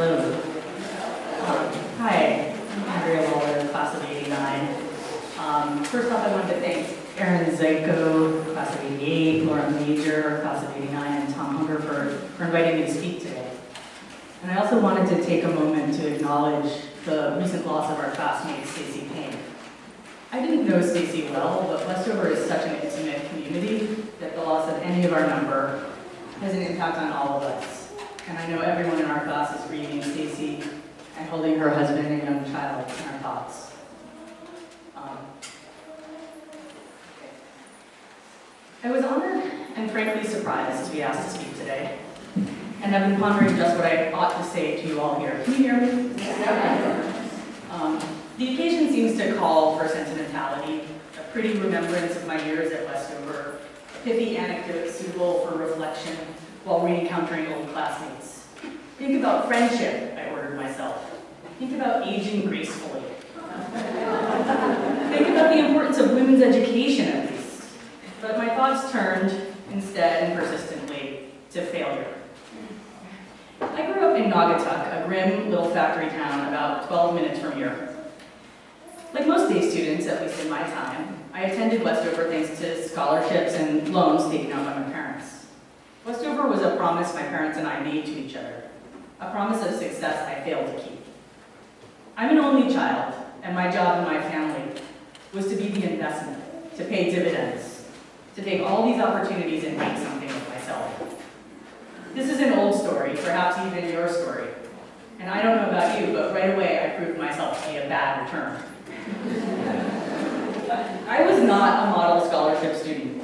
Hello. Hi, I'm Andrea Waller, class of '89. First off, I wanted to thank Erin Zyko, class of '88, Laura Major, class of '89, and Tom Hungerford for inviting me to speak today. And I also wanted to take a moment to acknowledge the recent loss of our classmate, Stacey Payne. I didn't know Stacey well, but Westover is such an intimate community that the loss of any of our number has an impact on all of us. And I know everyone in our class is grieving Stacey and holding her husband and young child in our thoughts. I was honored and frankly surprised to be asked to speak today, and I've been pondering just what I ought to say to you all here. Can you hear me? The occasion seems to call for sentimentality, a pretty remembrance of my years at Westover, a pithy anecdote suitable for reflection while re-encountering old classmates. Think about friendship, I ordered myself. Think about aging gracefully. Think about the importance of women's education, at least. But my thoughts turned, instead and persistently, to failure. I grew up in Naugatuck, a grim little factory town about 12 minutes from here. Like most day students, at least in my time, I attended Westover thanks to scholarships and loans taken out by my parents. Westover was a promise my parents and I made to each other, a promise of success I failed to keep. I'm an only child, and my job in my family was to be the investment, to pay dividends, to take all these opportunities and make something of myself. This is an old story, perhaps even your story. And I don't know about you, but right away I proved myself to be a bad return. I was not a model scholarship student.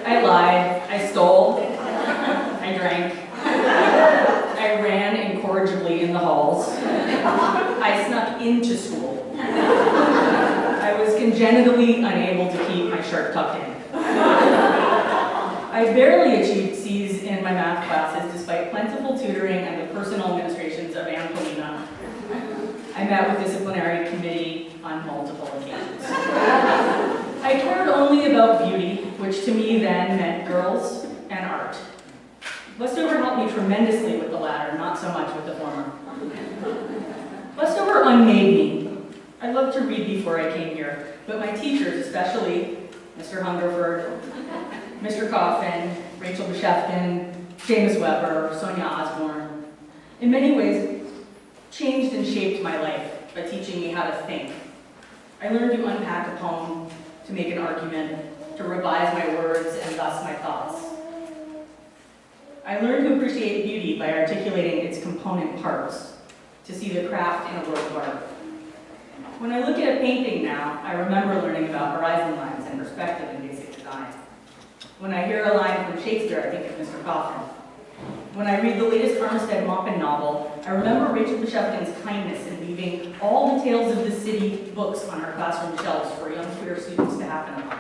I lied, I stole, I drank, I ran incorrigibly in the halls, I snuck into school. I was congenitally unable to keep my shirt tucked in. I barely achieved C's in my math classes despite plentiful tutoring and the personal administrations of Ann Polina. I met with disciplinary committee on multiple occasions. I cared only about beauty, which to me then meant girls and art. Westover helped me tremendously with the latter, not so much with the former. Westover unmade me. I loved to read before I came here, but my teachers, especially Mr. Hungerford, Mr. Coffin, Rachel Beshefkin, Seamus Weber, Sonia Osborne, in many ways changed and shaped my life by teaching me how to think. I learned to unpack a poem, to make an argument, to revise my words and thus my thoughts. I learned to appreciate beauty by articulating its component parts, to see the craft in a work of art. When I look at a painting now, I remember learning about horizon lines and perspective in basic design. When I hear a line from Shakespeare, I think of Mr. Coffin. When I read the latest Armistead Maupin novel, I remember Rachel Beshefkin's kindness in leaving all the Tales of the City books on our classroom shelves for young queer students to happen upon.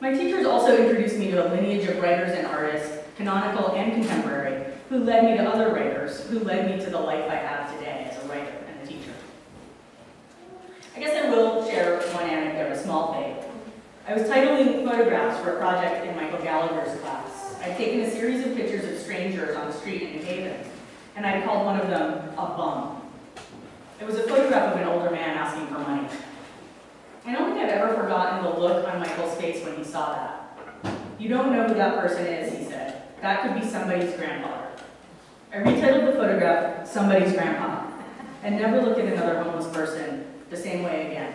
My teachers also introduced me to a lineage of writers and artists, canonical and contemporary, who led me to other writers, who led me to the life I have today as a writer and a teacher. I guess I will share one anecdote, a small thing. I was titling photographs for a project in Michael Gallagher's class. I'd taken a series of pictures of strangers on the street in New Haven, and I'd called one of them a bum. It was a photograph of an older man asking for money. I don't think I've ever forgotten the look on Michael's face when he saw that. "You don't know who that person is," he said. "That could be somebody's grandfather." I retitled the photograph, "Somebody's Grandpa," and never looked at another homeless person the same way again.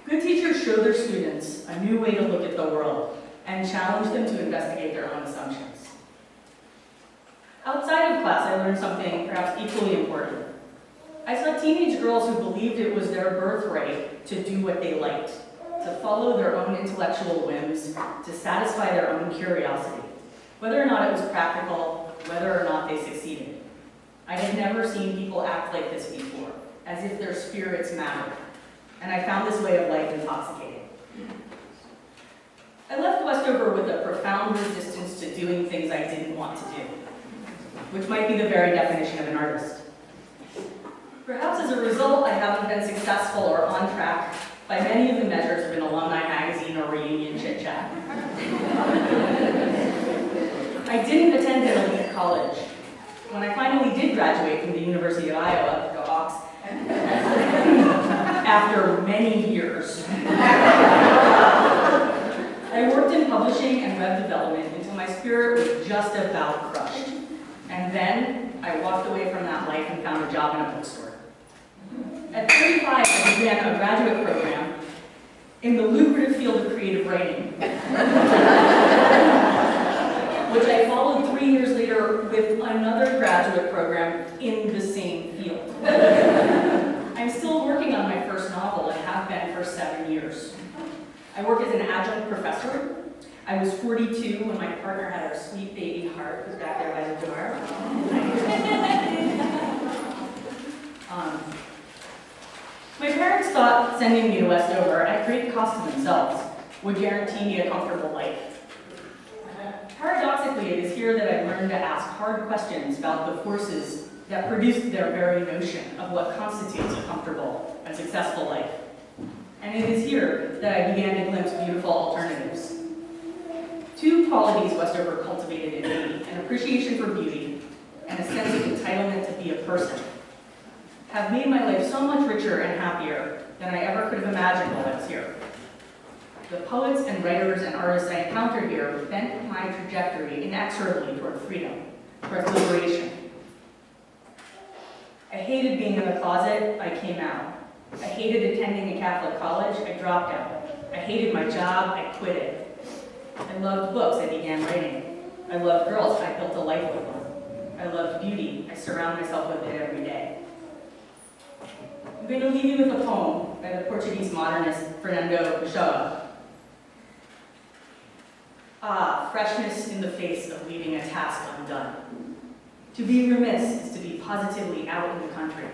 Good teachers show their students a new way to look at the world and challenge them to investigate their own assumptions. Outside of class, I learned something perhaps equally important. I saw teenage girls who believed it was their birthright to do what they liked, to follow their own intellectual whims, to satisfy their own curiosity, whether or not it was practical, whether or not they succeeded. I had never seen people act like this before, as if their spirits mattered. And I found this way of life intoxicating. I left Westover with a profound resistance to doing things I didn't want to do, which might be the very definition of an artist. Perhaps as a result, I haven't been successful or on track by many of the measures of an alumni magazine or reunion chit-chat. I didn't attend an elite college. When I finally did graduate from the University of Iowa, go Hawks, after many years, I worked in publishing and web development until my spirit was just about crushed. And then I walked away from that life and found a job in a bookstore. At 35, I began a graduate program in the lucrative field of creative writing, which I followed 3 years later with another graduate program in the same field. I'm still working on my first novel and have been for 7 years. I work as an adjunct professor. I was 42 when my partner had our sweet baby Heart, who's back there by the door. My parents thought sending me to Westover, at great cost to themselves, would guarantee me a comfortable life. Paradoxically, it is here that I've learned to ask hard questions about the forces that produced their very notion of what constitutes a comfortable and successful life. And it is here that I began to glimpse beautiful alternatives. Two qualities Westover cultivated in me, an appreciation for beauty and a sense of entitlement to be a person, have made my life so much richer and happier than I ever could have imagined while I was here. The poets and writers and artists I encountered here bent my trajectory inexorably toward freedom, toward liberation. I hated being in the closet, I came out. I hated attending a Catholic college, I dropped out. I hated my job, I quit it. I loved books, I began writing. I loved girls, I built a life with them. I loved beauty, I surround myself with it every day. I'm going to leave you with a poem by the Portuguese modernist Fernando Pessoa. Ah, freshness in the face of leaving a task undone. To be remiss is to be positively out in the country.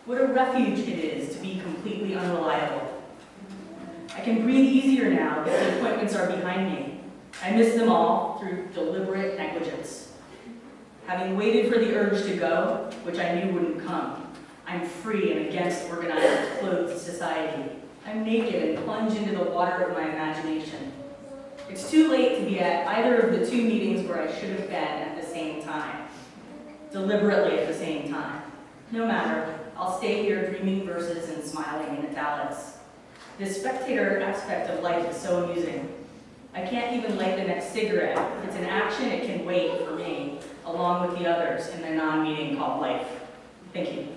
What a refuge it is to be completely unreliable. I can breathe easier now that the appointments are behind me. I miss them all through deliberate negligence. Having waited for the urge to go, which I knew wouldn't come, I'm free and against organized, clothed society. I'm naked and plunge into the water of my imagination. It's too late to be at either of the two meetings where I should have been at the same time. Deliberately at the same time. No matter, I'll stay here dreaming verses and smiling in italics. This spectator aspect of life is so amusing. I can't even light the next cigarette. If it's an action, it can wait for me, along with the others in the non-meeting called life. Thank you.